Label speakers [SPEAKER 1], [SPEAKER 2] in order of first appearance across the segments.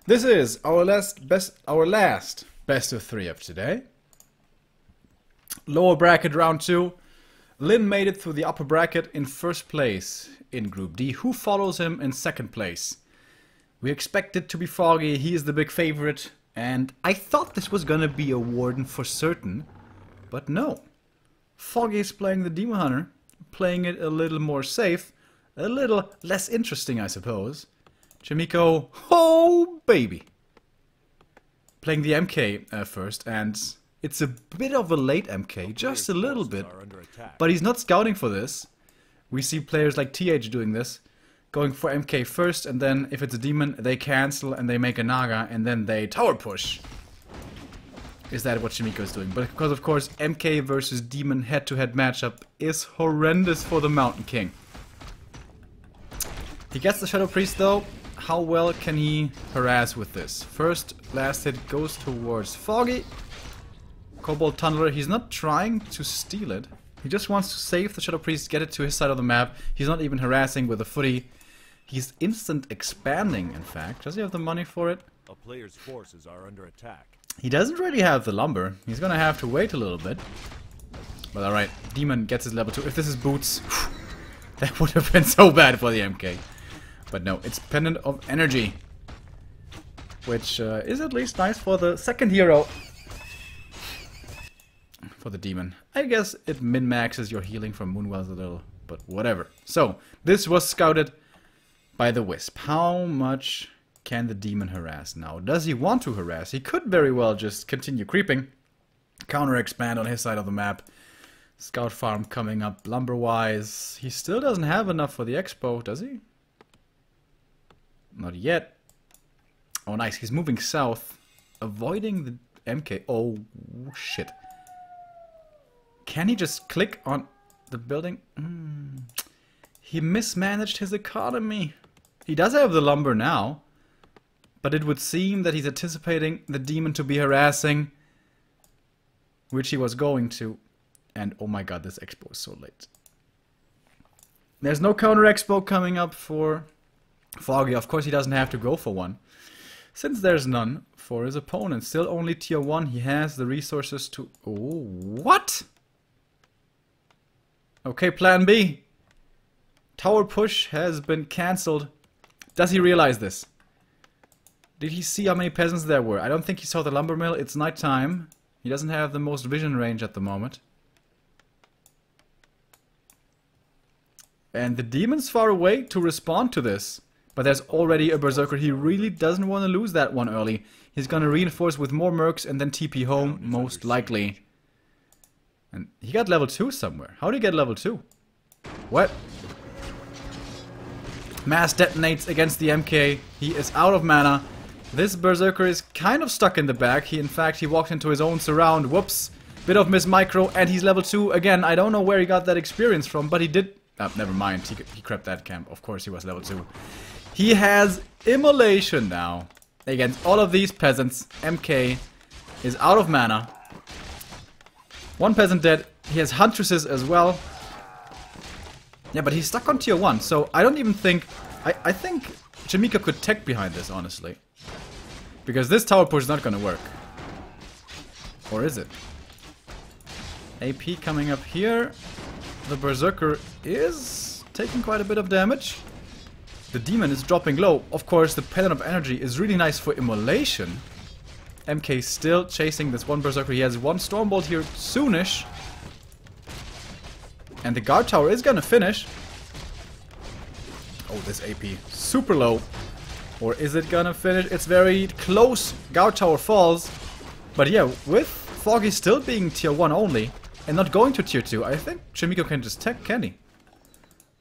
[SPEAKER 1] This is our last best of 3 of today. Lower bracket round 2. Lin made it through the upper bracket in first place in Group D. Who follows him in second place? We expect it to be Foggy. He is the big favorite. And I thought this was gonna be a Warden for certain. But no. Foggy is playing the Demon Hunter. Playing it a little more safe. A little less interesting, I suppose. Chaemiko, oh baby! Playing the MK first, and it's a bit of a late MK, just a little bit. But he's not scouting for this. We see players like TH doing this, going for MK first, and then if it's a demon, they cancel and they make a Naga, and then they tower push. Is that what Chaemiko is doing? But because of course MK versus demon head-to-head matchup is horrendous for the Mountain King. He gets the Shadow Priest though. How well can he harass with this? First, last hit goes towards Foggy. Cobalt Tunneler, he's not trying to steal it. He just wants to save the Shadow Priest, get it to his side of the map. He's not even harassing with a footy. He's instant expanding, in fact. Does he have the money for it?
[SPEAKER 2] A player's forces are under attack.
[SPEAKER 1] He doesn't really have the lumber. He's gonna have to wait a little bit. But alright, Demon gets his level 2. If this is Boots, that would have been so bad for the MK. But no, it's Pendant of Energy. Which is at least nice for the second hero. For the demon. I guess it min-maxes your healing from Moonwells a little, but whatever. So, this was scouted by the Wisp. How much can the demon harass now? Does he want to harass? He could very well just continue creeping. Counter-expand on his side of the map. Scout farm coming up lumber-wise. He still doesn't have enough for the expo, does he? Not yet. Oh, nice. He's moving south. Avoiding the MK. Oh, shit. Can he just click on the building? He mismanaged his economy. He does have the lumber now. But it would seem that he's anticipating the demon to be harassing. Which he was going to. And oh my god, this expo is so late. There's no counter expo coming up for Foggy. Of course he doesn't have to go for one. Since there's none for his opponent. Still only tier 1. He has the resources to... Oh, what? Okay, plan B. Tower push has been cancelled. Does he realize this? Did he see how many peasants there were? I don't think he saw the lumber mill. It's nighttime. He doesn't have the most vision range at the moment. And the demon's far away to respond to this. But there's already a Berserker. He really doesn't want to lose that one early. He's gonna reinforce with more mercs and then TP home, most likely. And he got level 2 somewhere. How did he get level 2? What? Mass detonates against the MK. He is out of mana. This Berserker is kind of stuck in the back. In fact, he walked into his own surround. Whoops. Bit of miss micro, and he's level 2. Again, I don't know where he got that experience from, but he did... Oh, never mind. He crept that camp. Of course he was level 2. He has Immolation now. Against all of these peasants. MK is out of mana. One peasant dead. He has Huntresses as well. Yeah, but he's stuck on tier 1, so I don't even think... I think Chaemiko could tech behind this, honestly. Because this tower push is not gonna work. Or is it? AP coming up here. The Berserker is taking quite a bit of damage. The demon is dropping low. Of course, the Pendant of Energy is really nice for Immolation. MK still chasing this one Berserker. He has one Stormbolt here soonish. And the guard tower is gonna finish. Oh, this AP. Super low. Or is it gonna finish? It's very close. Guard tower falls. But yeah, with Foggy still being tier 1 only, and not going to tier 2, I think Chaemiko can just tech, can he?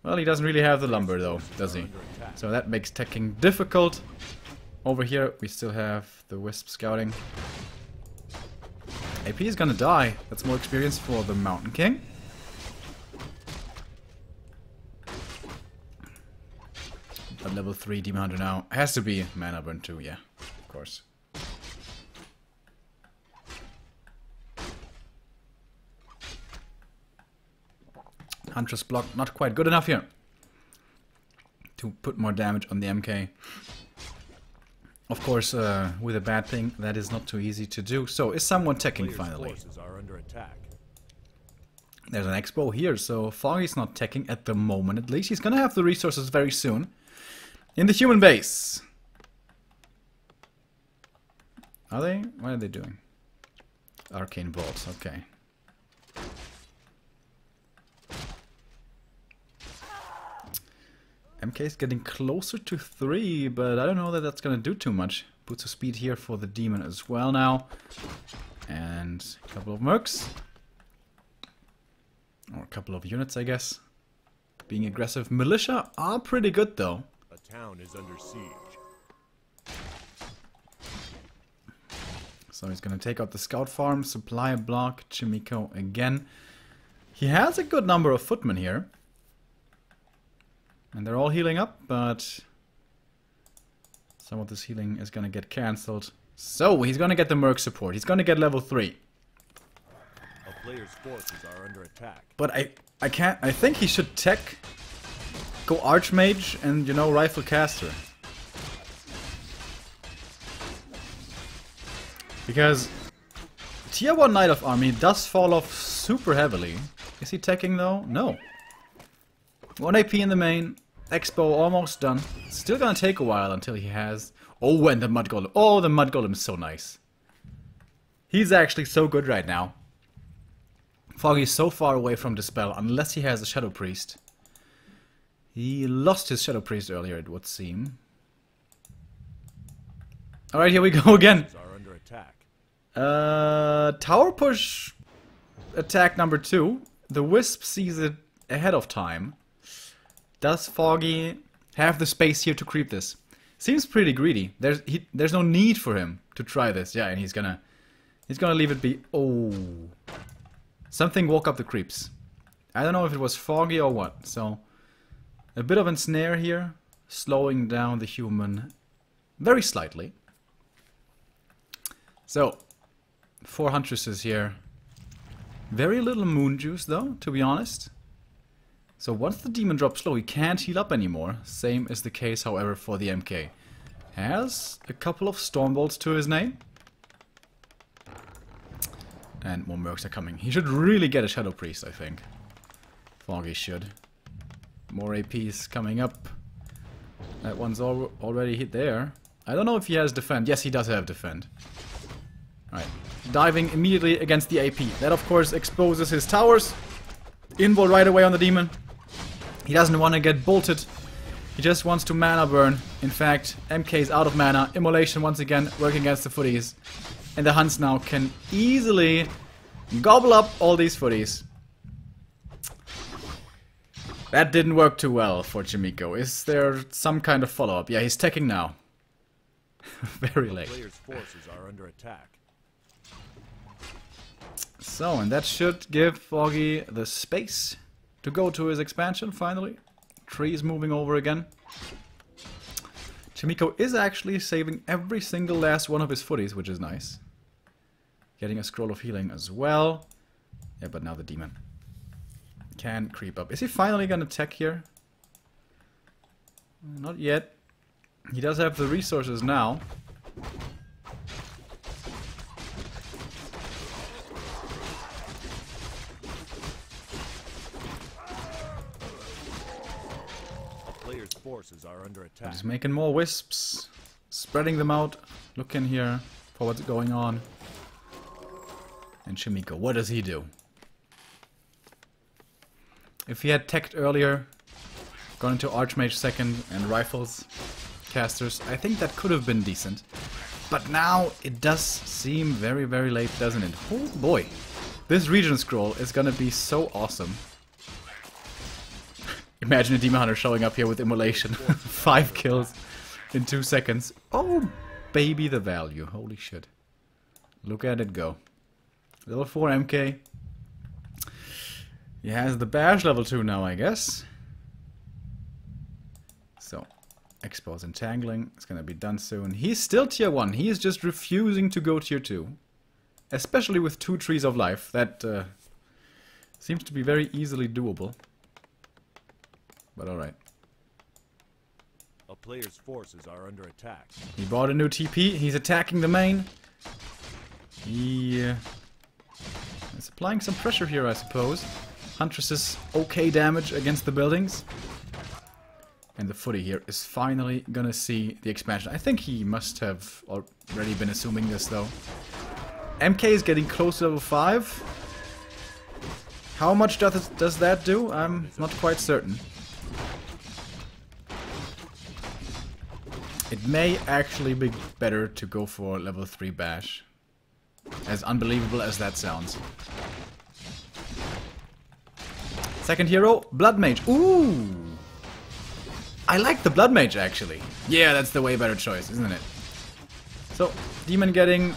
[SPEAKER 1] Well, he doesn't really have the lumber though, does he? So that makes teching difficult. Over here, we still have the Wisp scouting. AP is gonna die. That's more experience for the Mountain King. But level 3 Demon Hunter now. Has to be Mana Burn 2, yeah. Of course. Huntress block not quite good enough here to put more damage on the MK. Of course, with a bad thing, that is not too easy to do. So, is someone teching
[SPEAKER 2] Player's
[SPEAKER 1] finally?
[SPEAKER 2] forces are under attack.
[SPEAKER 1] There's an expo here, so Foggy's not teching at the moment at least. He's gonna have the resources very soon. In the human base. Are they? What are they doing? Arcane bolts, okay. MK is getting closer to 3, but I don't know that that's gonna do too much. Boots of speed here for the demon as well now. And a couple of mercs. Or a couple of units, I guess. Being aggressive. Militia are pretty good, though.
[SPEAKER 2] A town is under siege.
[SPEAKER 1] So he's gonna take out the scout farm, supply block, Chaemiko again. He has a good number of footmen here. And they're all healing up, but some of this healing is gonna get cancelled. So he's gonna get the merc support. He's gonna get level 3.
[SPEAKER 2] A player's forces are under attack.
[SPEAKER 1] But I can't. I think he should tech, go archmage, and you know rifle caster. Because tier 1 Knight of Army does fall off super heavily. Is he teching though? No. 1 AP in the main. Expo almost done. Still gonna take a while until he has... Oh, and the Mud Golem. Oh, the Mud Golem is so nice. He's actually so good right now. Foggy's so far away from Dispel, unless he has a Shadow Priest. He lost his Shadow Priest earlier, it would seem. Alright, here we go again.
[SPEAKER 2] Are under attack.
[SPEAKER 1] Tower push attack number 2. The Wisp sees it ahead of time. Does Foggy have the space here to creep this? Seems pretty greedy. There's no need for him to try this. Yeah, and he's gonna leave it be. Oh, something woke up the creeps. I don't know if it was Foggy or what. So a bit of a snare here, slowing down the human very slightly. So 4 huntresses here. Very little moon juice though, to be honest. So once the demon drops low, he can't heal up anymore. Same is the case, however, for the MK. Has a couple of storm bolts to his name. And more mercs are coming. He should really get a Shadow Priest, I think. Foggy should. More APs coming up. That one's already hit there. I don't know if he has defend. Yes, he does have defend. Alright. Diving immediately against the AP. That, of course, exposes his towers. Invul right away on the demon. He doesn't want to get bolted. He just wants to mana burn. In fact, MK is out of mana. Immolation once again working against the footies. And the Hunts now can easily gobble up all these footies. That didn't work too well for Chaemiko. Is there some kind of follow-up? Yeah, he's teching now. Very late.
[SPEAKER 2] Player's forces are under attack.
[SPEAKER 1] So, and that should give Foggy the space to go to his expansion, finally. Tree is moving over again. Chaemiko is actually saving every single last one of his footies, which is nice. Getting a scroll of healing as well. Yeah, but now the demon can creep up. Is he finally gonna tech here? Not yet. He does have the resources now.
[SPEAKER 2] Player's forces are under attack.
[SPEAKER 1] He's making more wisps, spreading them out, looking here for what's going on. And Chaemiko, what does he do? If he had teched earlier, gone into Archmage second and rifles, casters, I think that could have been decent. But now it does seem very, very late, doesn't it? Oh boy, this region scroll is gonna be so awesome. Imagine a Demon Hunter showing up here with Immolation. 5 kills in 2 seconds. Oh, baby, the value. Holy shit. Look at it go. Level 4 MK. He has the Bash level 2 now, I guess. So, Expose Entangling. It's gonna be done soon. He's still tier 1. He is just refusing to go tier 2. Especially with 2 Trees of Life. That seems to be very easily doable. But alright.
[SPEAKER 2] player's forces are under attack.
[SPEAKER 1] He bought a new TP. He's attacking the main. He is applying some pressure here, I suppose. Huntress's okay damage against the buildings. And the footy here is finally gonna see the expansion. I think he must have already been assuming this, though. MK is getting close to level 5. How much does that do? I'm not quite certain. It may actually be better to go for level 3 bash. As unbelievable as that sounds. Second hero, Blood Mage. Ooh! I like the Blood Mage, actually. Yeah, that's the way better choice, isn't it? So, Demon getting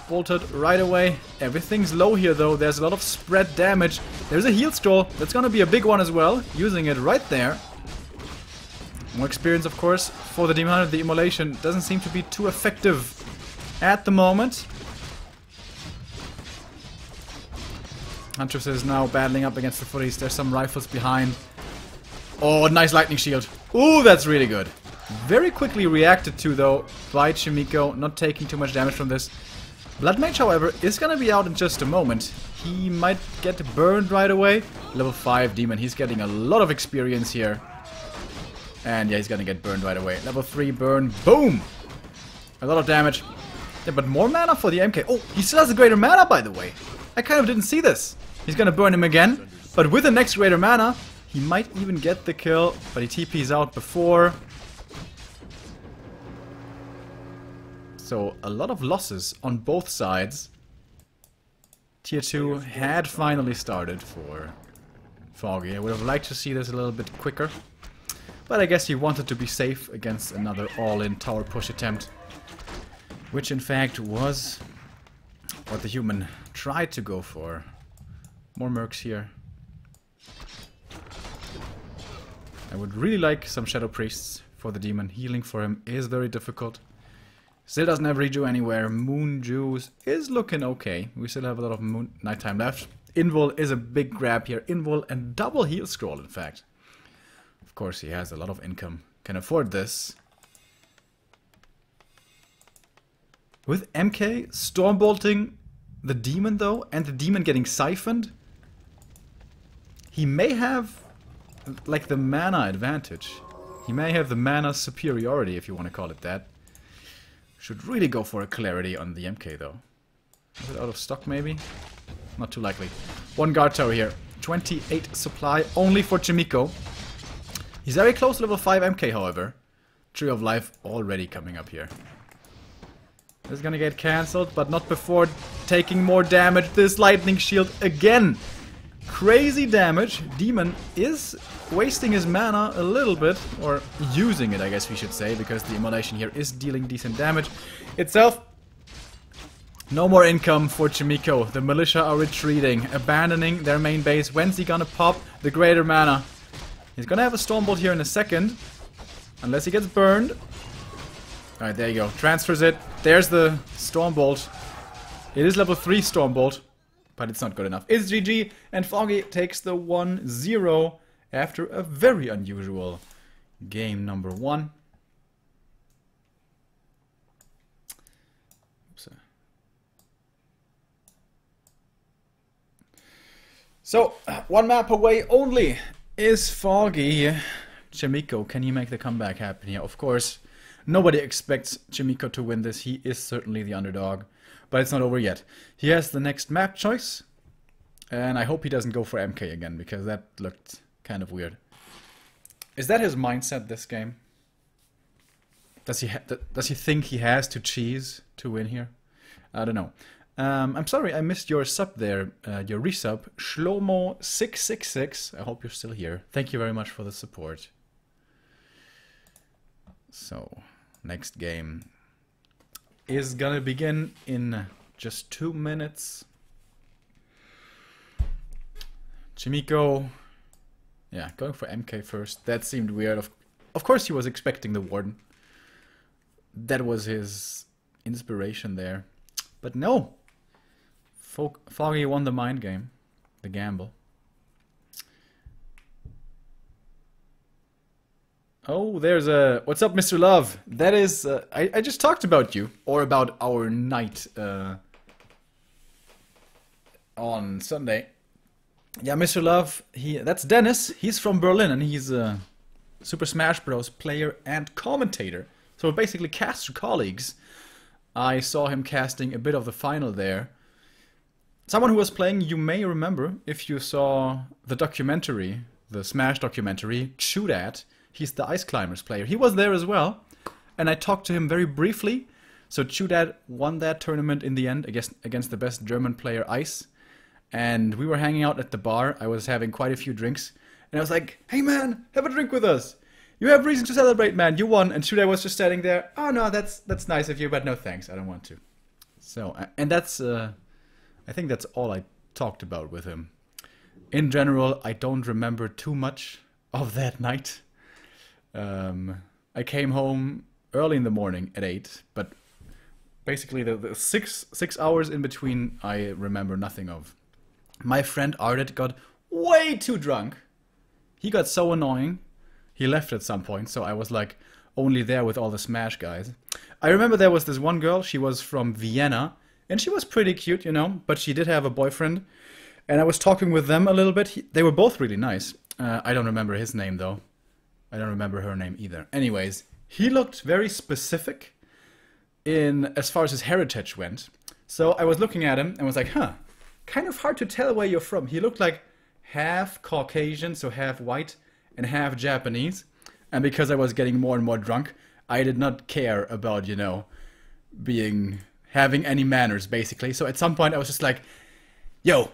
[SPEAKER 1] bolted right away. Everything's low here, though. There's a lot of spread damage. There's a heal scroll. That's gonna be a big one as well. Using it right there. More experience, of course, for the Demon Hunter. The immolation doesn't seem to be too effective at the moment. Huntress is now battling up against the footies. There's some rifles behind. Oh, nice lightning shield. Ooh, that's really good. Very quickly reacted to, though, by Chaemiko. Not taking too much damage from this. Blood Mage, however, is gonna be out in just a moment. He might get burned right away. Level 5 Demon. He's getting a lot of experience here. And yeah, he's gonna get burned right away. Level 3 burn. Boom! A lot of damage. Yeah, but more mana for the MK. Oh, he still has a greater mana, by the way. I kind of didn't see this. He's gonna burn him again. But with the next greater mana, he might even get the kill. But he TP's out before. So, a lot of losses on both sides. Tier 2 had finally started for Foggy. I would have liked to see this a little bit quicker. But I guess he wanted to be safe against another all-in tower push attempt. Which in fact was what the human tried to go for. More mercs here. I would really like some Shadow Priests for the demon. Healing for him is very difficult. Still doesn't have redo anywhere. Moon Juice is looking okay. We still have a lot of nighttime left. Invul is a big grab here. Invul and double heal scroll, in fact. Of course, he has a lot of income. Can afford this. With MK stormbolting the demon, though, and the demon getting siphoned, he may have, like, the mana advantage. He may have the mana superiority, if you want to call it that. Should really go for a clarity on the MK, though. Is it out of stock, maybe? Not too likely. One guard tower here. 28 supply only for Chaemiko. He's very close to level 5 MK, however. Tree of Life already coming up here. This is gonna get cancelled, but not before taking more damage. This lightning shield again. Crazy damage. Demon is wasting his mana a little bit, or using it, I guess we should say, because the immolation here is dealing decent damage itself. No more income for Chaemiko. The militia are retreating, abandoning their main base. When's he gonna pop the greater mana? He's gonna have a Stormbolt here in a second, unless he gets burned. Alright, there you go. Transfers it. There's the Stormbolt. It is level 3 Stormbolt, but it's not good enough. It's GG, and Foggy takes the 1-0 after a very unusual game number 1. Oops. So, one map away only is Foggy. Chaemiko, can he make the comeback happen here? Of course, nobody expects Chaemiko to win this. He is certainly the underdog, but it's not over yet. He has the next map choice, and I hope he doesn't go for MK again, because that looked kind of weird. Is that his mindset this game? Does he think he has to cheese to win here? I don't know. I'm sorry, I missed your sub there, your resub, Shlomo666. I hope you're still here. Thank you very much for the support. So, next game is gonna begin in just 2 minutes. Chaemiko, yeah, going for MK first. That seemed weird. Of course he was expecting the Warden. That was his inspiration there. But no! Foggy won the mind game. The gamble. Oh, there's a... What's up, Mr. Love? That is... I just talked about you. Or about our night on Sunday. Yeah, Mr. Love, that's Dennis. He's from Berlin and he's a Super Smash Bros. Player and commentator. So basically caster colleagues. I saw him casting a bit of the final there. Someone who was playing, you may remember, if you saw the documentary, the Smash documentary, Chudat. He's the Ice Climbers player. He was there as well. And I talked to him very briefly. So Chudat won that tournament in the end against the best German player, Ice. And we were hanging out at the bar. I was having quite a few drinks. And I was like, hey man, have a drink with us. You have reason to celebrate, man. You won. And Chudat was just standing there. Oh no, that's nice of you, but no thanks. I don't want to. So, and that's... I think that's all I talked about with him. In general, I don't remember too much of that night. I came home early in the morning at 8, but basically the 6 hours in between I remember nothing of. My friend Ardit got way too drunk. He got so annoying. He left at some point, so I was like only there with all the Smash guys. I remember there was this one girl, she was from Vienna, and she was pretty cute, you know, but she did have a boyfriend. And I was talking with them a little bit. They were both really nice. I don't remember his name, though. I don't remember her name either. Anyways, he looked very specific in as far as his heritage went. So I was looking at him and was like, huh, kind of hard to tell where you're from. He looked like half Caucasian, so half white, and half Japanese. And because I was getting more and more drunk, I did not care about, you know, having any manners, basically. So at some point I was just like, yo,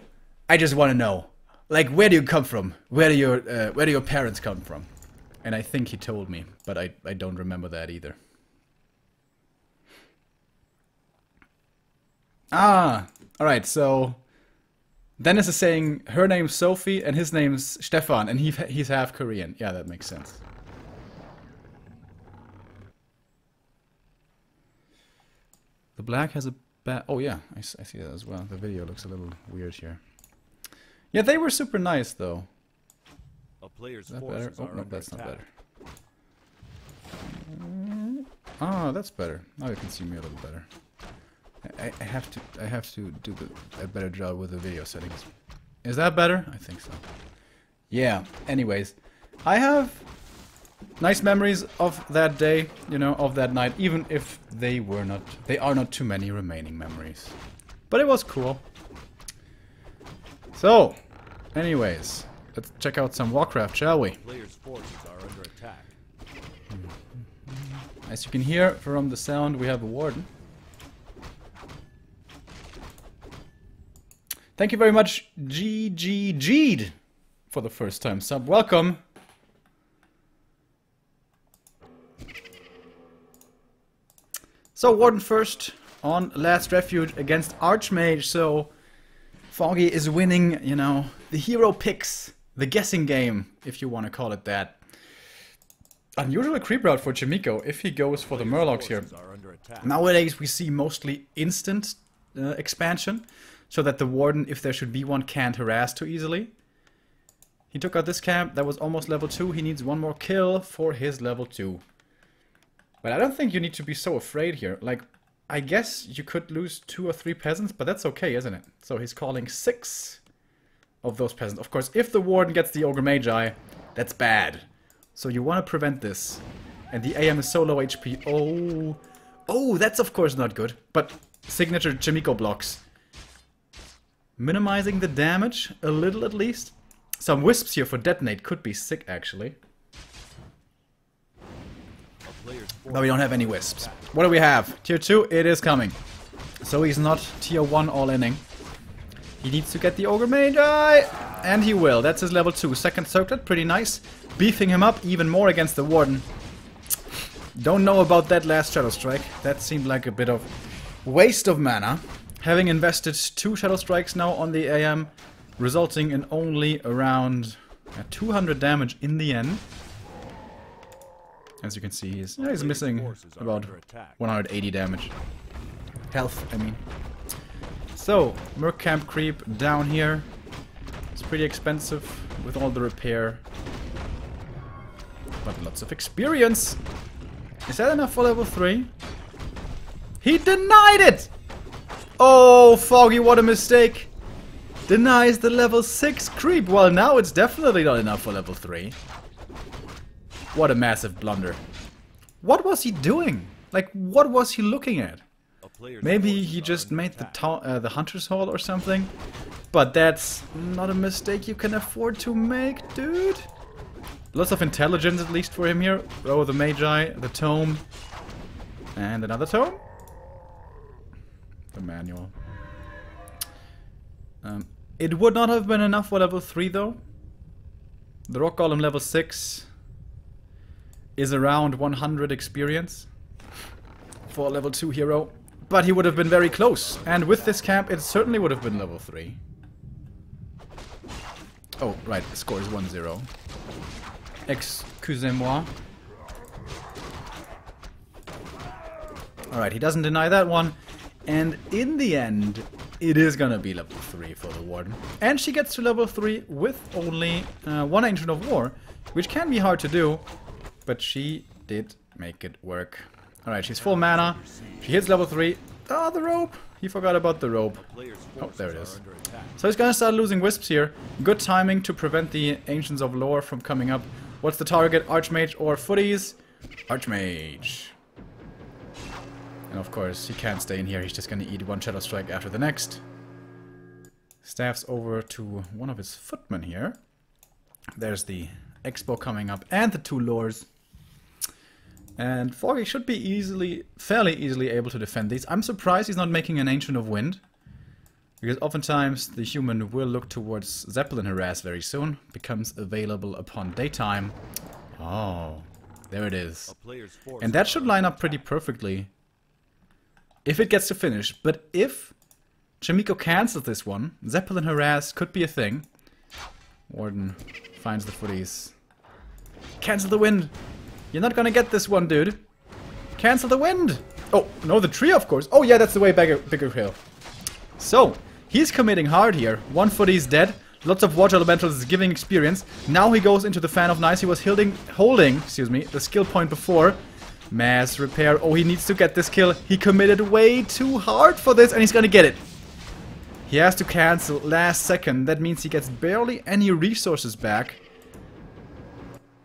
[SPEAKER 1] I just want to know, like, where do you come from? Where do your parents come from? And I think he told me, but I don't remember that either. Ah, alright, so Dennis is saying her name's Sophie and his name's Stefan, and he's half Korean. Yeah, that makes sense. The black has a bad... Oh yeah, I see that as well. The video looks a little weird here. Yeah, they were super nice though.
[SPEAKER 2] A player's
[SPEAKER 1] Is that
[SPEAKER 2] forces
[SPEAKER 1] better? Oh
[SPEAKER 2] are
[SPEAKER 1] no,
[SPEAKER 2] under
[SPEAKER 1] that's not
[SPEAKER 2] attack.
[SPEAKER 1] better. Ah, that's better. Now you can see me a little better. I have to do a better job with the video settings. Is that better? I think so. Yeah. Anyways, I have nice memories of that day, you know, of that night, even if they are not too many remaining memories. But it was cool. So, anyways, let's check out some Warcraft, shall we?
[SPEAKER 2] Player's forces are under attack.
[SPEAKER 1] As you can hear from the sound, we have a warden. Thank you very much, GGG'd, for the first time sub. Welcome. So, Warden first on Last Refuge against Archmage. So, Foggy is winning, you know, the hero picks, the guessing game, if you want to call it that. Unusual creep route for Chaemiko if he goes for the Murlocs here. Nowadays, we see mostly instant expansion, so that the Warden, if there should be one, can't harass too easily. He took out this camp, that was almost level 2. He needs one more kill for his level 2. But I don't think you need to be so afraid here. Like, I guess you could lose 2 or 3 peasants, but that's okay, isn't it? So he's calling 6 of those peasants. Of course, if the Warden gets the Ogre Magi, that's bad. So you want to prevent this. And the AM is so low HP. Oh. Oh, that's of course not good. But signature Chaemiko blocks. Minimizing the damage a little at least. Some wisps here for detonate could be sick actually. But we don't have any wisps. What do we have? Tier 2, it is coming. So he's not tier 1 all-inning. He needs to get the Ogre Magi. And he will. That's his level 2. Second circlet, pretty nice. Beefing him up even more against the Warden. Don't know about that last Shadow Strike. That seemed like a bit of waste of mana. Having invested 2 Shadow Strikes now on the AM, resulting in only around 200 damage in the end. As you can see, he's missing about 180 damage. Health, I mean. So, Merc Camp creep down here. It's pretty expensive with all the repair. but lots of experience. Is that enough for level 3? He denied it! Oh, Foggy, what a mistake. Denies the level 6 creep. Well, now it's definitely not enough for level 3. What a massive blunder. What was he doing? Like, what was he looking at? Maybe he just made the Hunter's Hall or something? But that's not a mistake you can afford to make, dude. Lots of intelligence, at least for him here. Oh, the Magi, the Tome. And another Tome? The Manual. It would not have been enough for level 3, though. The Rock Golem level 6 is around 100 experience for a level 2 hero. But he would have been very close. And with this camp, it certainly would have been level 3. Oh, right, the score is 1-0. Excusez-moi. Alright, he doesn't deny that one. And in the end, it is gonna be level 3 for the Warden. And she gets to level 3 with only one Ancient of War, which can be hard to do, but she did make it work. Alright, she's full mana. She hits level 3. Oh, the rope! He forgot about the rope. Oh, there it is. So he's gonna start losing wisps here. Good timing to prevent the Ancients of Lore from coming up. What's the target? Archmage or Footies? Archmage. And of course, he can't stay in here. He's just gonna eat one Shadow Strike after the next. Staffs over to one of his footmen here. There's the Expo coming up and the 2 lures. And Foggy should be fairly easily able to defend these. I'm surprised he's not making an Ancient of Wind. Because oftentimes the human will look towards Zeppelin Harass very soon. Becomes available upon daytime. Oh, there it is. And that should line up pretty perfectly if it gets to finish. But if Chaemiko cancels this one, Zeppelin Harass could be a thing. Warden finds the footies. Cancel the wind! You're not gonna get this one, dude. Cancel the wind! Oh, no, the tree, of course. Oh, yeah, that's the way bigger hill. So, he's committing hard here. One footy's dead. Lots of water elementals is giving experience. Now he goes into the Fan of Nice. He was holding, excuse me, the skill point before. Mass repair. Oh, he needs to get this kill. He committed way too hard for this, and he's gonna get it. He has to cancel last second. That means he gets barely any resources back.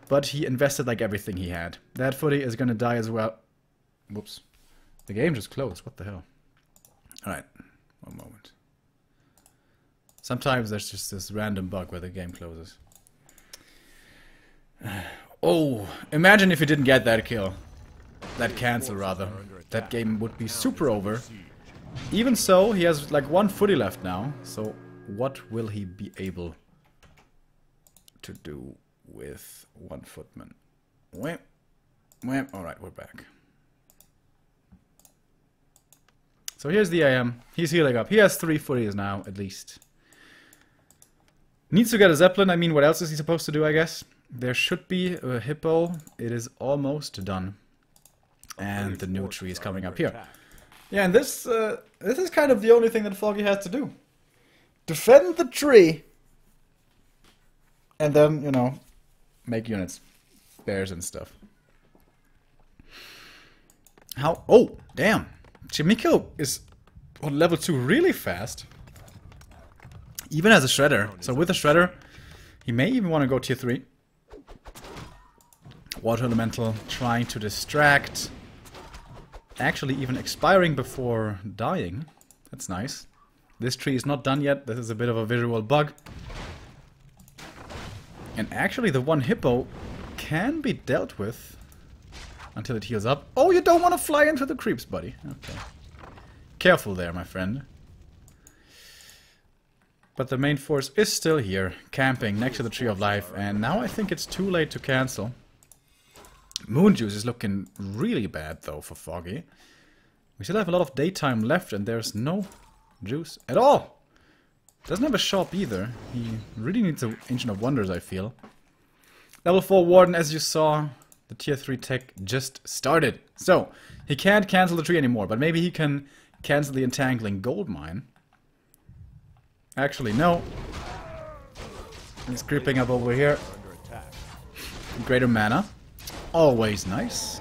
[SPEAKER 1] But he invested like everything he had. That footy is gonna die as well. Whoops. The game just closed. What the hell? Alright. One moment. Sometimes there's just this random bug where the game closes. Oh, imagine if he didn't get that kill. That cancel, rather. That game would be super over. Even so, he has like one footy left now. So, what will he be able to do with one footman? Wham. Wham. Alright, we're back. So here's the AM. He's healing up. He has 3 footies now, at least. Needs to get a Zeppelin. I mean, what else is he supposed to do, I guess? There should be a Hippo. It is almost done. And the new tree is coming up here. Yeah, and this is kind of the only thing that Foggy has to do. Defend the tree. And then, you know, make units. Bears and stuff. How? Oh, damn. Chaemiko is on level 2 really fast. Even as a Shredder. So with a Shredder, he may even want to go tier 3. Water Elemental trying to distract. Actually even expiring before dying. That's nice. This tree is not done yet. This is a bit of a visual bug. And actually the one Hippo can be dealt with until it heals up. Oh, you don't want to fly into the creeps, buddy. Okay. Careful there, my friend. But the main force is still here, camping next to the Tree of Life. And now I think it's too late to cancel. Moon Juice is looking really bad, though, for Foggy. We still have a lot of daytime left, and there's no juice at all. Doesn't have a shop either. He really needs an Ancient of Wonders, I feel. Level 4 Warden, as you saw, the tier 3 tech just started. So, he can't cancel the tree anymore, but maybe he can cancel the Entangling Gold Mine. Actually, no. He's creeping up over here. Greater mana. Always nice.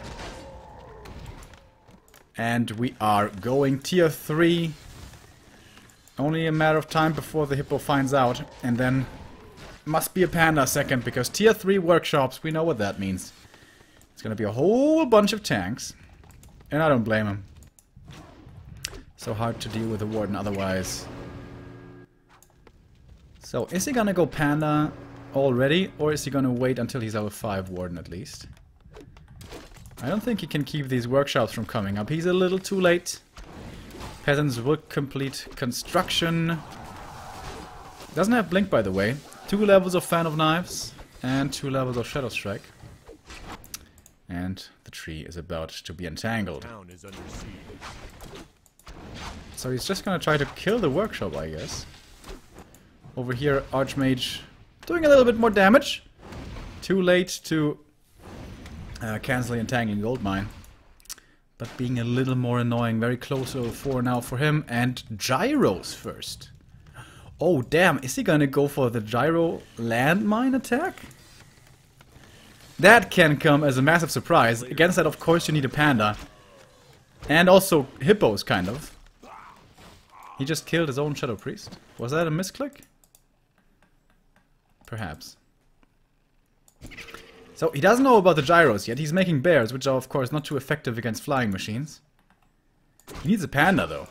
[SPEAKER 1] And we are going tier 3. Only a matter of time before the hippo finds out. And then must be a panda second, because tier 3 workshops, we know what that means. It's gonna be a whole bunch of tanks. And I don't blame him. So hard to deal with the warden otherwise. So, is he gonna go panda already? Or is he gonna wait until he's level 5 warden at least? I don't think he can keep these workshops from coming up. He's a little too late. Peasants will complete construction. Doesn't have blink, by the way. 2 levels of Fan of Knives and 2 levels of Shadow Strike. And the tree is about to be entangled. So he's just gonna try to kill the workshop, I guess. Over here, Archmage doing a little bit more damage. Too late to cancel the entangling gold mine. But being a little more annoying. Very close to level 4 now for him. And gyros first. Oh damn, is he gonna go for the gyro landmine attack? That can come as a massive surprise. Against that, of course, you need a panda. And also hippos, kind of. He just killed his own Shadow Priest. Was that a misclick? Perhaps. So he doesn't know about the gyros yet. He's making bears, which are of course not too effective against flying machines. He needs a panda though.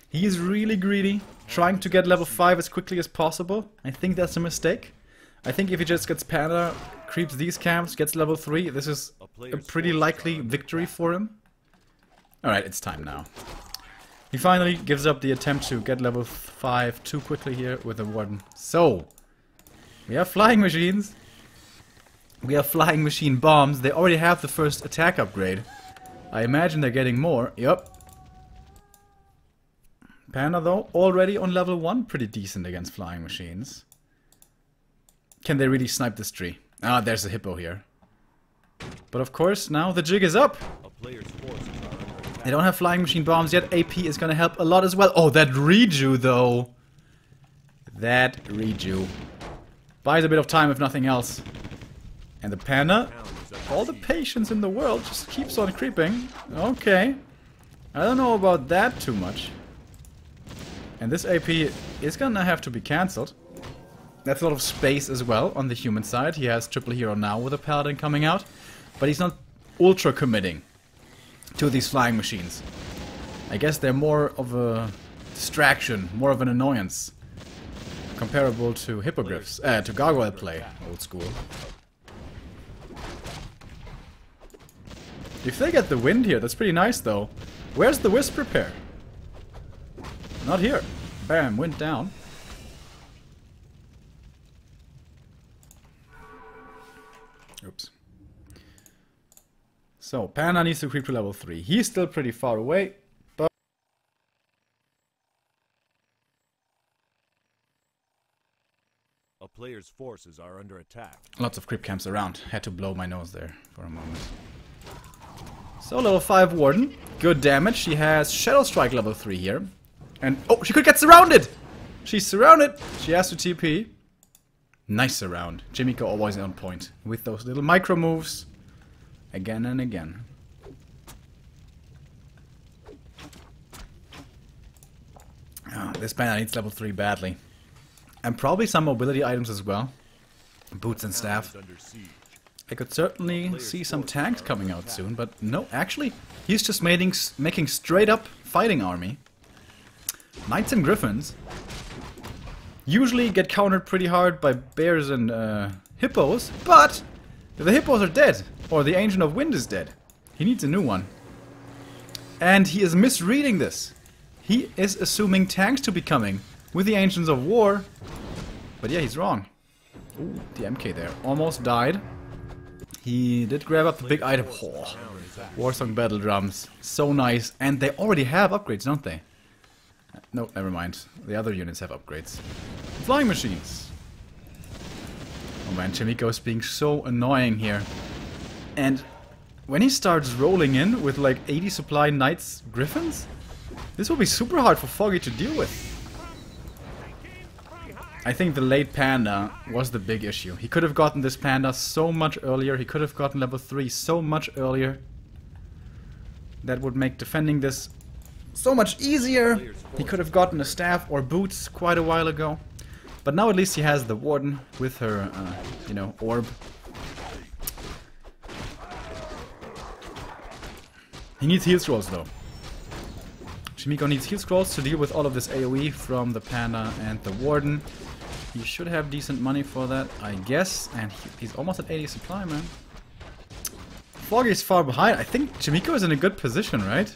[SPEAKER 1] He is really greedy, trying to get level 5 as quickly as possible. I think that's a mistake. I think if he just gets panda, creeps these camps, gets level 3, this is a pretty likely victory for him. Alright, it's time now. He finally gives up the attempt to get level 5 too quickly here with the warden. So, we have flying machines. We have flying machine bombs. They already have the first attack upgrade. I imagine they're getting more. Yup. Panda though, already on level 1. Pretty decent against flying machines. Can they really snipe this tree? Ah, there's a hippo here. But of course, now the jig is up. They don't have flying machine bombs yet. AP is gonna help a lot as well. Oh, that reju though. That reju. Buys a bit of time if nothing else. And the panda, all the patience in the world, just keeps on creeping. Okay. I don't know about that too much. And this AP is gonna have to be cancelled. That's a lot of space as well on the human side. He has triple hero now with a paladin coming out. But he's not ultra committing to these flying machines. I guess they're more of a distraction, more of an annoyance. Comparable to hippogriffs, to gargoyle play, old school. If they get the wind here, that's pretty nice though. Where's the wisp repair? Not here. Bam, wind down. Oops. So, Panda needs to creep to level 3. He's still pretty far away, but...
[SPEAKER 2] A player's forces are under attack.
[SPEAKER 1] Lots of creep camps around. Had to blow my nose there for a moment. So, level 5 Warden. Good damage. She has Shadow Strike level 3 here. And, oh, she could get surrounded! She's surrounded! She has to TP. Nice surround. Chaemiko always on point. With those little micro moves. Again and again. Oh, this panda needs level 3 badly. And probably some mobility items as well. Boots and staff. I could certainly see some tanks coming out soon, but no, actually, he's just making straight up fighting army. Knights and Griffins usually get countered pretty hard by bears and hippos, but if the hippos are dead, or the Ancient of Wind is dead, he needs a new one. And he is misreading this. He is assuming tanks to be coming with the Ancients of War, but yeah, he's wrong. Ooh, the MK there. Almost died. He did grab up the big item. Oh, Warsong Battle Drums. So nice. And they already have upgrades, don't they? No, never mind. The other units have upgrades. Flying machines. Oh man, Chaemiko is being so annoying here. And when he starts rolling in with like 80 supply Knights Griffins, this will be super hard for Foggy to deal with. I think the late panda was the big issue. He could have gotten this panda so much earlier. He could have gotten level 3 so much earlier. That would make defending this so much easier. He could have gotten a staff or boots quite a while ago. But now at least he has the warden with her, you know, orb. He needs heal scrolls though. Chaemiko needs heal scrolls to deal with all of this AoE from the panda and the warden. He should have decent money for that, I guess. And he's almost at 80 supply, man. Foggy is far behind. I think Chaemiko is in a good position, right?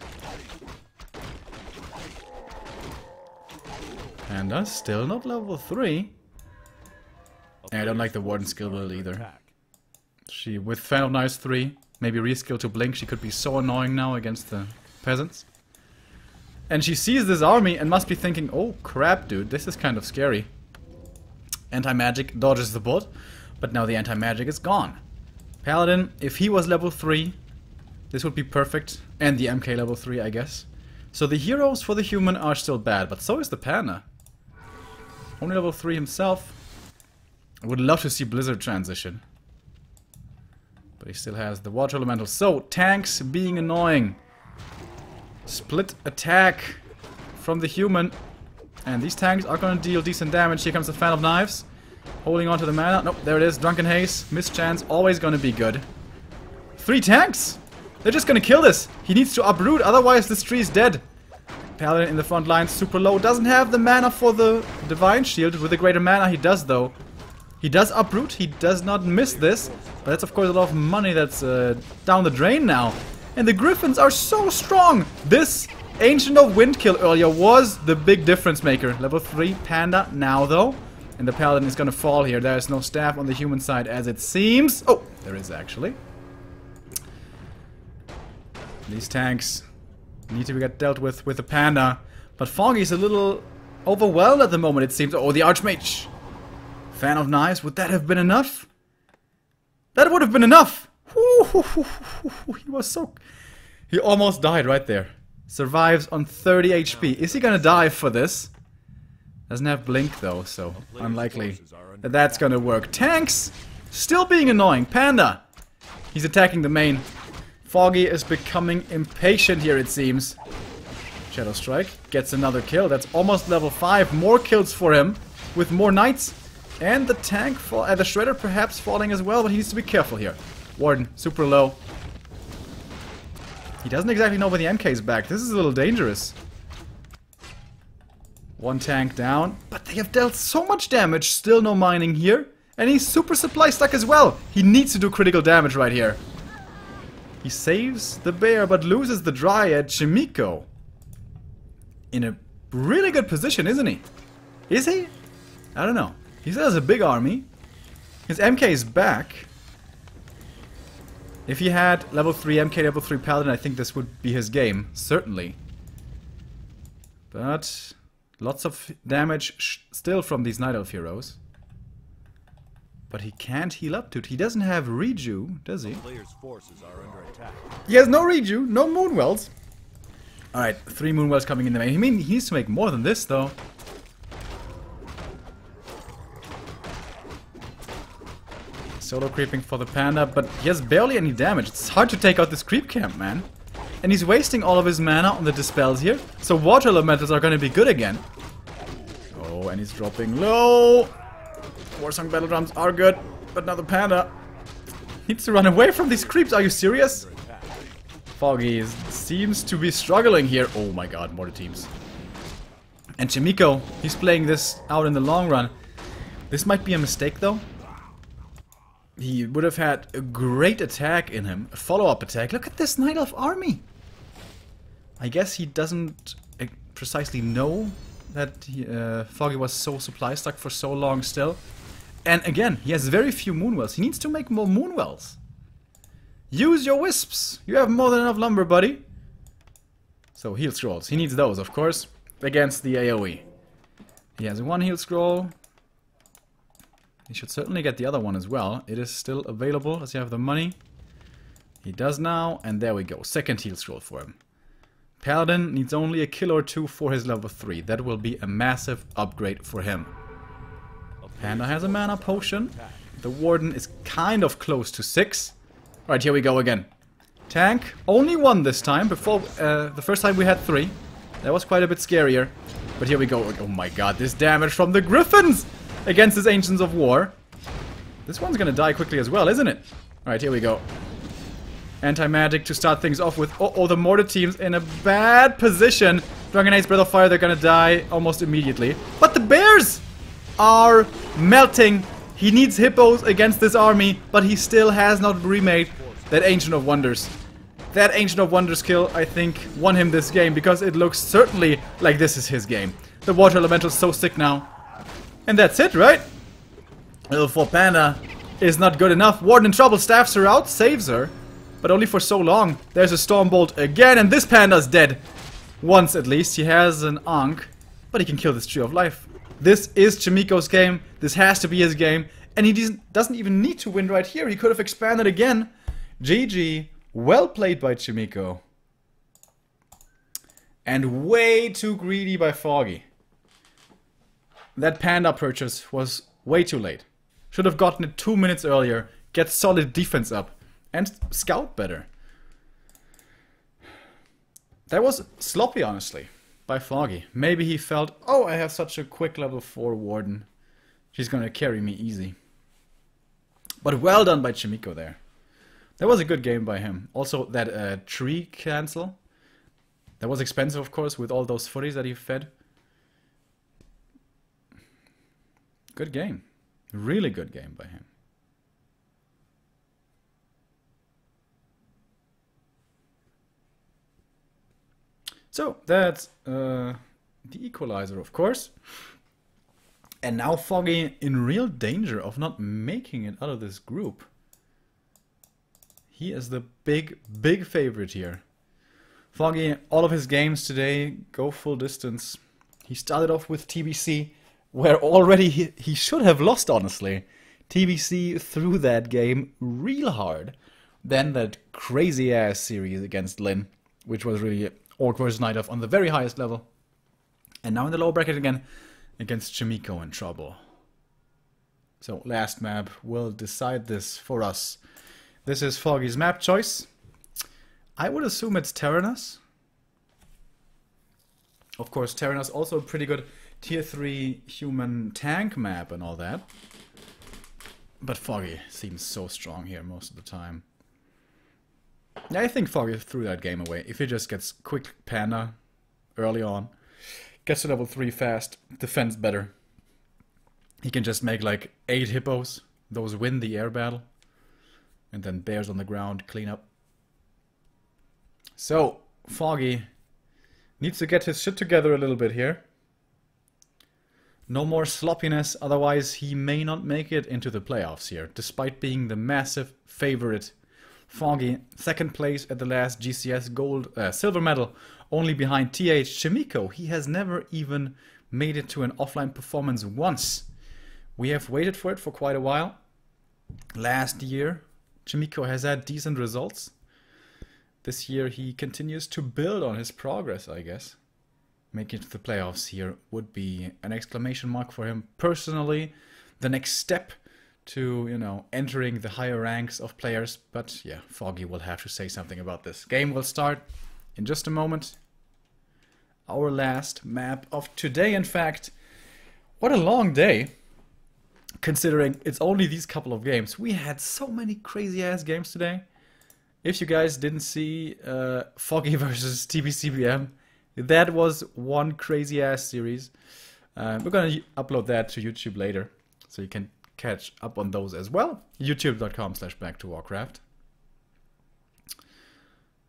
[SPEAKER 1] Panda still not level 3. And I don't like the warden skill build either. She, with Fan of Knives 3, maybe reskill to blink, she could be so annoying now against the peasants. And she sees this army and must be thinking, oh crap dude, this is kind of scary. Anti-magic dodges the bullet, but now the anti-magic is gone. Paladin, if he was level 3, this would be perfect. And the MK level 3, I guess. So the heroes for the human are still bad, but so is the panda. Only level 3 himself. I would love to see Blizzard transition. But he still has the water elemental. So, tanks being annoying. Split attack from the human. And these tanks are going to deal decent damage. Here comes the Fan of Knives. Holding on to the mana. Nope, there it is. Drunken Haze. Mischance. Always going to be good. 3 tanks! They're just going to kill this. He needs to uproot. Otherwise this tree is dead. Paladin in the front line. Super low. Doesn't have the mana for the Divine Shield. With the greater mana he does though. He does uproot. He does not miss this. But that's of course a lot of money that's down the drain now. And the Griffins are so strong. This Ancient of Wind kill earlier was the big difference maker. Level 3 panda now though. And the Paladin is gonna fall here. There is no staff on the human side as it seems. Oh, there is actually. These tanks need to get dealt with the panda. But Foggy's a little overwhelmed at the moment it seems. Oh, the Archmage. Fan of Knives, would that have been enough? That would have been enough! He was so... He almost died right there. Survives on 30 HP. Is he gonna die for this? Doesn't have blink though, so unlikely that that's gonna work. Tanks! Still being annoying. Panda! He's attacking the main. Foggy is becoming impatient here it seems. Shadow Strike gets another kill. That's almost level 5. More kills for him with more knights. And the tank, the Shredder perhaps falling as well, but he needs to be careful here. Warden, super low. He doesn't exactly know when the MK is back. This is a little dangerous. One tank down, but they have dealt so much damage. Still no mining here. And he's super supply stuck as well. He needs to do critical damage right here. He saves the bear, but loses the Dryad. Chaemiko. In a really good position, isn't he? Is he? I don't know. He still has a big army. His MK is back. If he had level 3 MK, level 3 Paladin, I think this would be his game. Certainly. But lots of damage still from these Night Elf heroes. But he can't heal up to it. He doesn't have Reju, does he?
[SPEAKER 2] Player's forces are under attack.
[SPEAKER 1] He has no Reju, no Moonwells. Alright, 3 Moonwells coming in the main. I mean, he needs to make more than this, though. Solo creeping for the panda, but he has barely any damage. It's hard to take out this creep camp, man. And he's wasting all of his mana on the dispels here. So water elementals are going to be good again. Oh, and he's dropping low. Warsong battle drums are good, but now the panda needs to run away from these creeps. Are you serious? Foggy seems to be struggling here. Oh my god, mortar teams. And Chaemiko, he's playing this out in the long run. This might be a mistake though. He would have had a great attack in him. A follow-up attack. Look at this Night Elf army. I guess he doesn't precisely know that Foggy was so supply stuck for so long still. And again, he has very few Moonwells. He needs to make more Moonwells. Use your Wisps. You have more than enough lumber, buddy. So, heal scrolls. He needs those, of course, against the AoE. He has 1 heal scroll. He should certainly get the other one as well. It is still available. Does he have the money? He does now. And there we go. 2nd heal scroll for him. Paladin needs only a kill or 2 for his level 3. That will be a massive upgrade for him. Panda has a mana potion. The Warden is kind of close to 6. Alright, here we go again. Tank, only 1 this time. Before, the first time we had 3. That was quite a bit scarier. But here we go. Oh my god, this damage from the Griffins against his Ancients of War. This one's gonna die quickly as well, isn't it? Alright, here we go. Anti-magic to start things off with. Oh, the Mortar team's in a bad position. Dragon Ace, Breath of Fire, they're gonna die almost immediately. But the bears are melting. He needs hippos against this army, but he still has not remade that Ancient of Wonders. That Ancient of Wonders kill, I think, won him this game, because it looks certainly like this is his game. The Water Elemental's so sick now. And that's it, right? Level 4 Panda is not good enough. Warden in trouble, staffs her out, saves her. But only for so long. There's a Stormbolt again, and this Panda's dead. Once at least. He has an Ankh, but he can kill this Tree of Life. This is Chaemiko's game. This has to be his game. And he doesn't even need to win right here. He could have expanded again. GG. Well played by Chaemiko. And way too greedy by Foggy. That Panda purchase was way too late. Should have gotten it 2 minutes earlier. Get solid defense up. And scout better. That was sloppy, honestly, by Foggy. Maybe he felt, oh, I have such a quick level 4 Warden. She's gonna carry me easy. But well done by Chaemiko there. That was a good game by him. Also, that tree cancel. That was expensive, of course, with all those footies that he fed. Good game. Really good game by him. So, that's the equalizer, of course. And now Foggy in real danger of not making it out of this group. He is the big favorite here. Foggy, all of his games today go full distance. He started off with TBC, where already he should have lost, honestly. TBC threw that game real hard. Then that crazy-ass series against Lin, which was really Orc vs. Night Elf on the very highest level. And now in the lower bracket again, against Chaemiko in trouble. So, last map will decide this for us. This is Foggy's map choice. I would assume it's Terranas. Of course, Terranas also a pretty good tier 3 human tank map and all that. But Foggy seems so strong here most of the time. Yeah, I think Foggy threw that game away. If he just gets quick Panda early on, gets to level 3 fast, defends better, he can just make like 8 hippos. Those win the air battle. And then bears on the ground, clean up. So, Foggy needs to get his shit together a little bit here. No more sloppiness, otherwise he may not make it into the playoffs here, despite being the massive favorite. Foggy, second place at the last GCS silver medal, only behind TH Chaemiko. He has never even made it to an offline performance once. We have waited for it for quite a while. Last year, Chaemiko has had decent results. This year he continues to build on his progress, I guess. Making it to the playoffs here would be an exclamation mark for him personally. The next step to, you know, entering the higher ranks of players. But yeah, Foggy will have to say something about this. Game will start in just a moment. Our last map of today, in fact. What a long day. Considering it's only these couple of games. We had so many crazy ass games today. If you guys didn't see Foggy versus TBCBM, that was one crazy ass series. We're gonna upload that to YouTube later, so you can catch up on those as well. youtube.com/back2warcraft.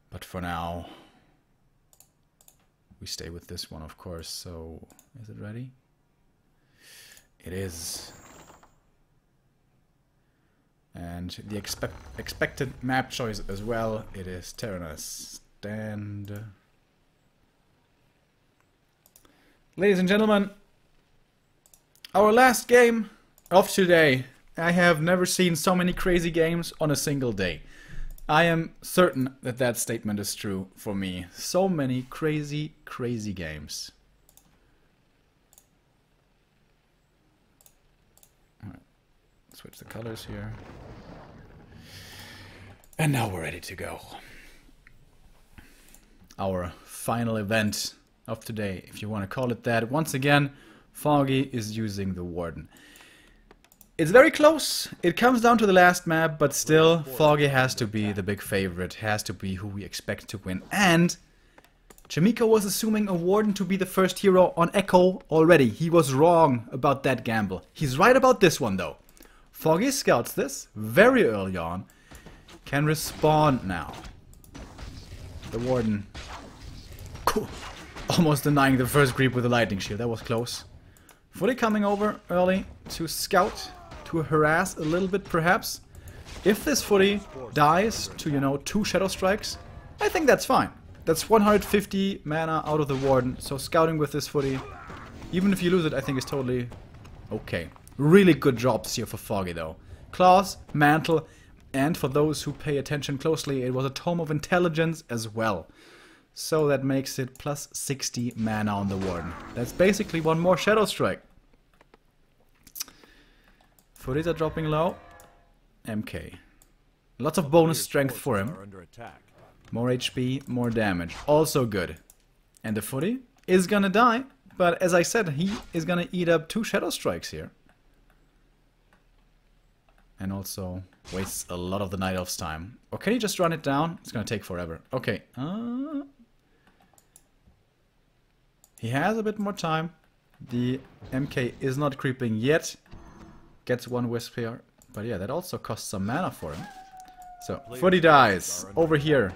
[SPEAKER 1] But for now, we stay with this one, of course. So, is it ready? It is. And the expected map choice as well, it is Terranas. Stand. Ladies and gentlemen, our last game of today. I have never seen so many crazy games on a single day. I am certain that that statement is true for me. So many crazy, crazy games. Switch the colors here. And now we're ready to go. Our final event of today, if you want to call it that. Once again, Foggy is using the Warden. It's very close. It comes down to the last map, but still, Foggy has to be the big favorite. Has to be who we expect to win. And Chaemiko was assuming a Warden to be the first hero on Echo already. He was wrong about that gamble. He's right about this one, though. Foggy scouts this very early on. Can respond now. The Warden. Cool. Almost denying the first creep with the lightning shield. That was close. Fully coming over early to scout, to harass a little bit perhaps. If this Footy dies to, you know, 2 Shadow Strikes, I think that's fine. That's 150 mana out of the Warden, so scouting with this Footy, even if you lose it, I think is totally okay. Really good drops here for Foggy though. Claws, Mantle, and for those who pay attention closely, it was a Tome of Intelligence as well. So that makes it plus 60 mana on the Warden. That's basically one more Shadow Strike. Footies are dropping low. MK. Lots of bonus strength for him. More HP, more damage. Also good. And the Footy is gonna die. But as I said, he is gonna eat up 2 Shadow Strikes here. And also wastes a lot of the Night Elf's time. Or can he just run it down? It's gonna take forever. Okay. He has a bit more time. The MK is not creeping yet. Gets 1 Wisp here. But yeah, that also costs some mana for him. So, Footy dies. Over here.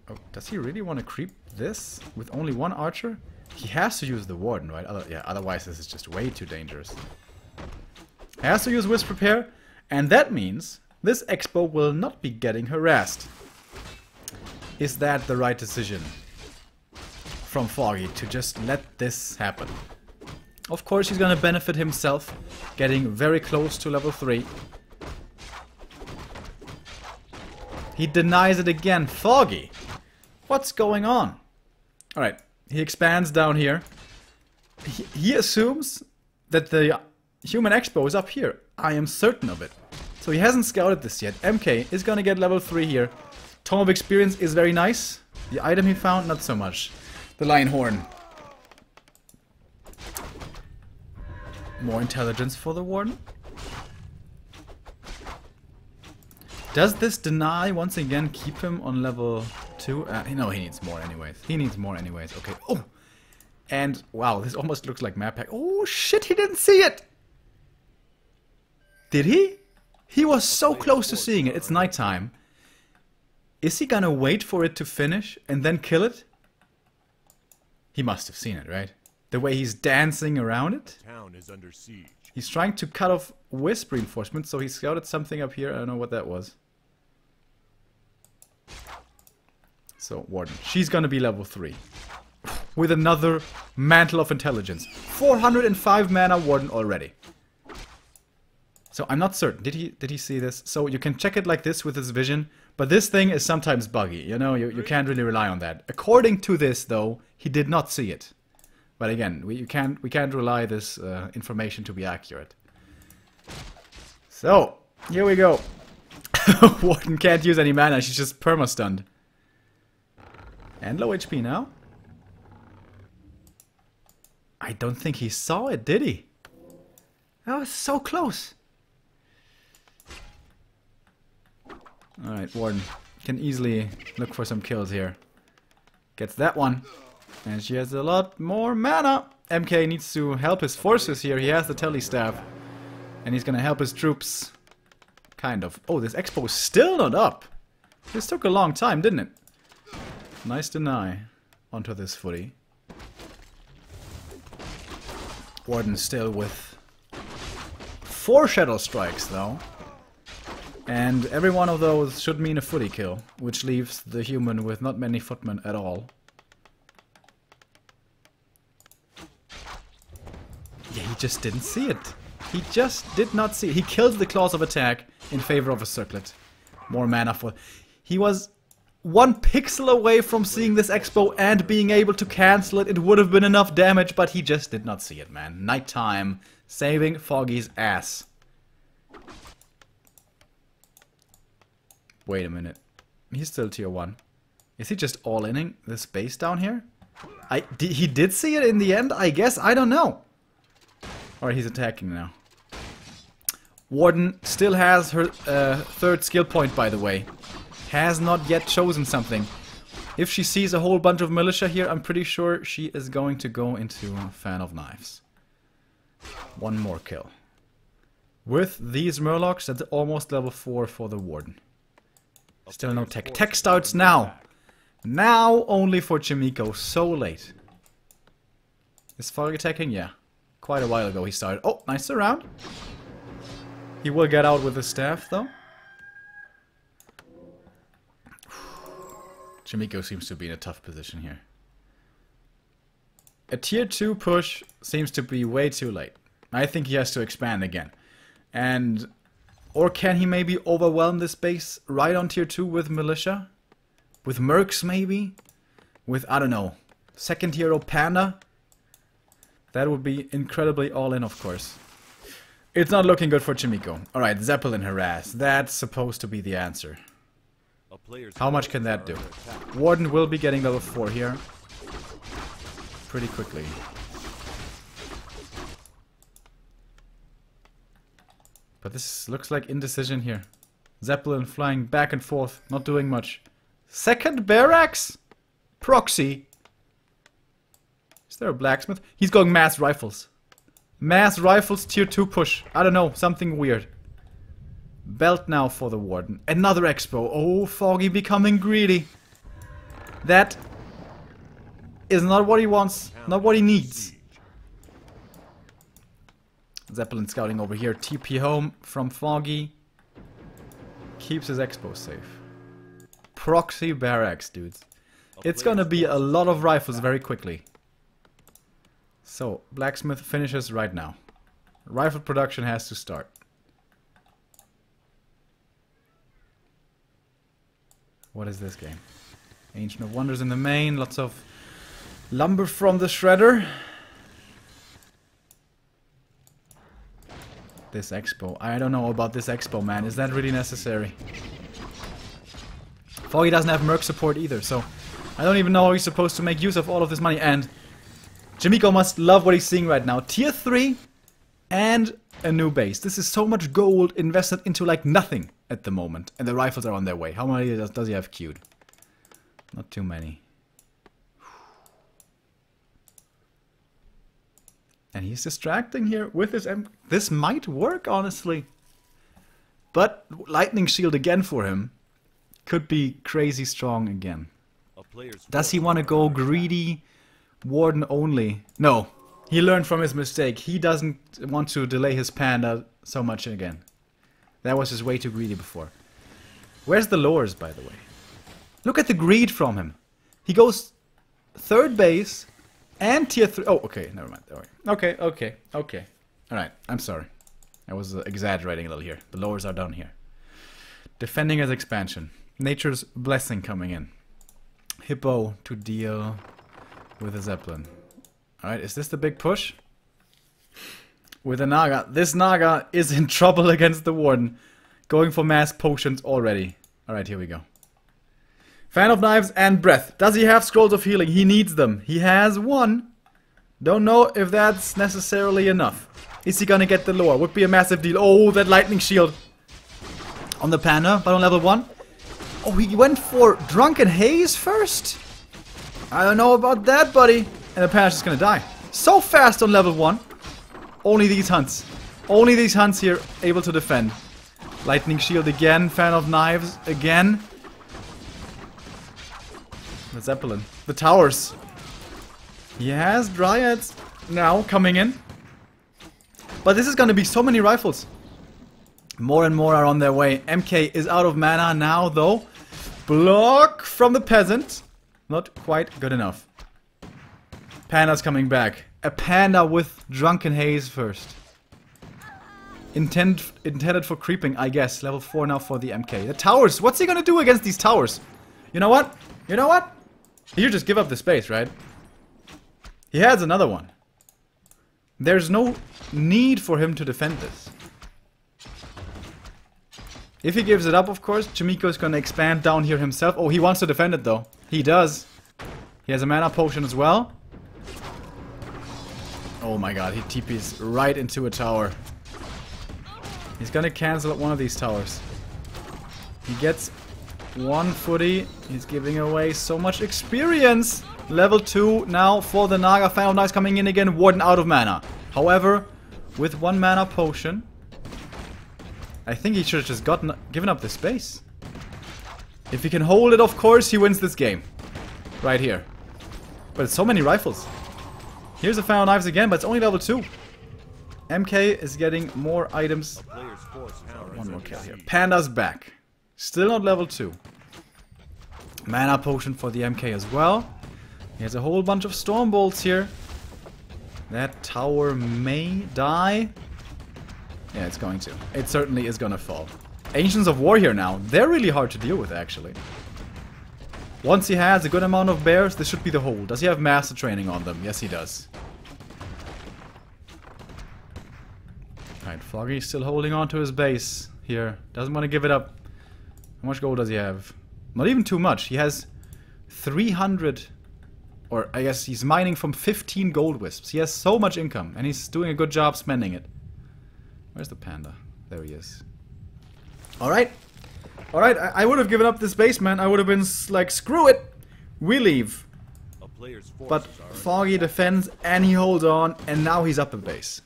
[SPEAKER 1] Oh, does he really want to creep this with only 1 archer? He has to use the Warden, right? Otherwise this is just way too dangerous. He has to use Wisp Repair. And that means this Expo will not be getting harassed. Is that the right decision from Foggy to just let this happen? Of course he's gonna benefit himself, getting very close to level 3. He denies it again. Foggy! What's going on? Alright, he expands down here. He assumes that the human Expo is up here. I am certain of it. So he hasn't scouted this yet. MK is gonna get level 3 here. Tome of Experience is very nice. The item he found, not so much. The Lion Horn. More intelligence for the Warden. Does this deny once again keep him on level 2? No, he needs more anyways. He needs more anyways. Okay. Oh! And wow, this almost looks like map hack. Oh shit, he didn't see it! Did he? He was so close to seeing it. It's nighttime. Is he gonna wait for it to finish and then kill it? He must have seen it, right? The way he's dancing around it.
[SPEAKER 2] Town is under siege.
[SPEAKER 1] He's trying to cut off Wisp reinforcement, so he scouted something up here. I don't know what that was. So, Warden. She's gonna be level 3. With another Mantle of Intelligence. 405 mana Warden already. So, I'm not certain. Did he see this? So, you can check it like this with his vision. But this thing is sometimes buggy. You know, you can't really rely on that. According to this, though, he did not see it. But again, we can't rely this information to be accurate. So, here we go. Warden can't use any mana, she's just perma-stunned. And low HP now. I don't think he saw it, did he? That was so close. Alright, Warden can easily look for some kills here. Gets that one. And she has a lot more mana. MK needs to help his forces here. He has the Telly Staff. And he's gonna help his troops. Kind of. Oh, this Expo is still not up. This took a long time, didn't it? Nice deny onto this Footy. Warden still with 4 Shadow Strikes, though. And every one of those should mean a Footy kill. Which leaves the human with not many footmen at all. Yeah, he just didn't see it. He just did not see it. He killed the Claws of Attack in favor of a Circlet. More mana for... He was one pixel away from seeing this expo and being able to cancel it. It would have been enough damage, but he just did not see it, man. Nighttime, saving Foggy's ass. Wait a minute. He's still tier 1. Is he just all-inning this base down here? He did see it in the end, I guess? I don't know. Alright, he's attacking now. Warden still has her third skill point, by the way. Has not yet chosen something. If she sees a whole bunch of militia here, I'm pretty sure she is going to go into Fan of Knives. One more kill. With these Murlocs, that's almost level 4 for the Warden. Still no tech. Tech starts now. Now only for Chaemiko. So late. Is Foggy attacking? Yeah. Quite a while ago he started. Oh, nice surround. He will get out with the staff though. Chaemiko seems to be in a tough position here. A tier 2 push seems to be way too late. I think he has to expand again. And... or can he maybe overwhelm this base right on tier 2 with militia? With mercs maybe? With, I don't know, second hero Panda? That would be incredibly all-in, of course. It's not looking good for Chaemiko. Alright, Zeppelin harass. That's supposed to be the answer. How much can that do? Warden will be getting level 4 here. Pretty quickly. But this looks like indecision here. Zeppelin flying back and forth, not doing much. Second barracks? Proxy. Is there a blacksmith? He's going mass rifles. Mass rifles tier 2 push. I don't know, something weird. Belt now for the Warden. Another expo. Oh, Foggy becoming greedy. That is not what he wants, not what he needs. Zeppelin scouting over here. TP home from Foggy. Keeps his expo safe. Proxy barracks, dudes. It's gonna be a lot of rifles very quickly. So, blacksmith finishes right now. Rifle production has to start. What is this game? Ancient of Wonders in the main. Lots of lumber from the shredder. This expo. I don't know about this expo, man. Is that really necessary? Foggy doesn't have merc support either, so I don't even know how he's supposed to make use of all of this money. And Chaemiko must love what he's seeing right now. Tier 3 and a new base. This is so much gold invested into like nothing at the moment. And the rifles are on their way. How many does he have queued? Not too many. And he's distracting here with his This might work, honestly. But Lightning Shield again for him could be crazy strong again. Does he want to go greedy Warden only? No. He learned from his mistake. He doesn't want to delay his Panda so much again. That was his way too greedy before. Where's the lures, by the way? Look at the greed from him. He goes third base and tier 3. Oh, okay, never mind. Okay. Alright, I'm sorry. I was exaggerating a little here. The lures are down here. Defending his expansion. Nature's blessing coming in. Hippo to deal with a Zeppelin. Alright, is this the big push? With a Naga. This Naga is in trouble against the Warden. Going for mass potions already. Alright, here we go. Fan of Knives and Breath. Does he have Scrolls of Healing? He needs them. He has one. Don't know if that's necessarily enough. Is he gonna get the lore? Would be a massive deal. Oh, that Lightning Shield. On the Panda, but on level 1. Oh, he went for Drunken Haze first? I don't know about that, buddy. And the Panda's just gonna die. So fast on level 1. Only these hunts. Only these hunts here able to defend. Lightning Shield again. Fan of Knives again. The Zeppelin. The towers. He has Dryads now coming in. But this is gonna be so many rifles. More and more are on their way. MK is out of mana now, though. Block from the peasant. Not quite good enough. Panda's coming back. A Panda with Drunken Haze first. Intended for creeping, I guess. Level 4 now for the MK. The towers. What's he gonna do against these towers? You know what? You know what? He should just give up the space, right? He has another one. There's no need for him to defend this. If he gives it up, of course, Chaemiko is going to expand down here himself. Oh, he wants to defend it, though. He does. He has a mana potion as well. Oh my god, he TPs right into a tower. He's going to cancel at one of these towers. He gets one footy. He's giving away so much experience. Level 2 now for the Naga. Final Knives coming in again. Warden out of mana. However, with one mana potion, I think he should have just given up the space. If he can hold it, of course, he wins this game. Right here. But it's so many rifles. Here's the Final Knives again, but it's only level 2. MK is getting more items. One more kill here. Panda's back. Still not level 2. Mana potion for the MK as well. He has a whole bunch of storm bolts here. That tower may die. Yeah, it's going to. It certainly is gonna fall. Ancients of War here now. They're really hard to deal with, actually. Once he has a good amount of bears, this should be the hold. Does he have master training on them? Yes, he does. Alright, Foggy still holding on to his base here. Doesn't want to give it up. How much gold does he have? Not even too much. He has 300... Or, I guess he's mining from 15 gold wisps. He has so much income, and he's doing a good job spending it. Where's the panda? There he is. Alright. Alright, I would have given up this base, man. I would have been like, screw it. We leave. But Foggy defends, and he holds on, and now he's up a base.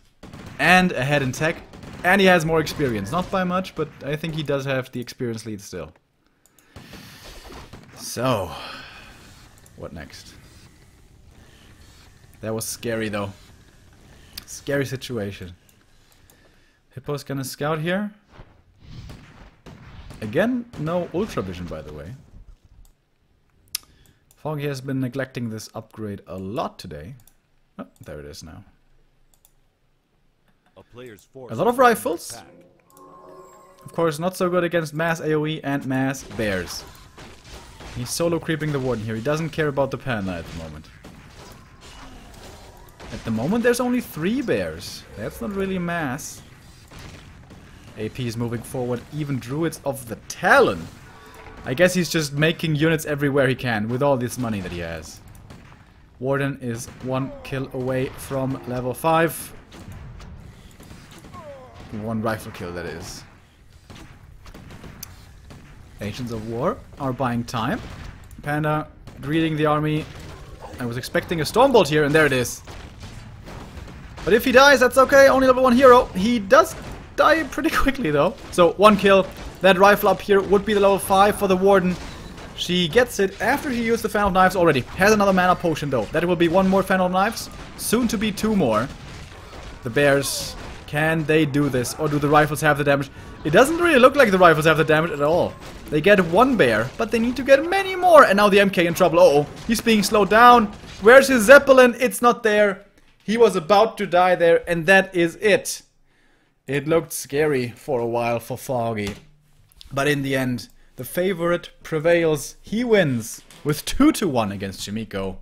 [SPEAKER 1] And ahead in tech. And he has more experience. Not by much, but I think he does have the experience lead still. So, what next? That was scary, though. Scary situation. Hippo's gonna scout here. Again, no Ultra Vision, by the way. Foggy has been neglecting this upgrade a lot today. Oh, there it is now. A lot of rifles. Of course, not so good against mass AoE and mass bears. He's solo creeping the Warden here. He doesn't care about the panda at the moment. At the moment, there's only 3 bears. That's not really mass. AP is moving forward. Even Druids of the Talon. I guess he's just making units everywhere he can with all this money that he has. Warden is 1 kill away from level 5. 1 rifle kill, that is. Ancients of War are buying time. Panda greeting the army. I was expecting a Stormbolt here, and there it is. But if he dies, that's okay. Only level 1 hero. He does die pretty quickly, though. So, 1 kill. That rifle up here would be the level 5 for the Warden. She gets it after she used the Fan of Knives already. Has another mana potion, though. That will be 1 more Fan of Knives. Soon to be 2 more. The bears... Can they do this? Or do the rifles have the damage? It doesn't really look like the rifles have the damage at all. They get 1 bear, but they need to get many more. And now the MK in trouble. Uh-oh. He's being slowed down. Where's his Zeppelin? It's not there. He was about to die there, and that is it. It looked scary for a while for Foggy. But in the end, the favorite prevails. He wins with 2-1 against Chaemiko.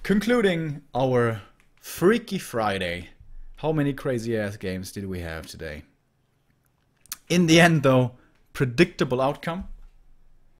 [SPEAKER 1] Concluding our Freaky Friday. How many crazy ass games did we have today? In the end, though, predictable outcome.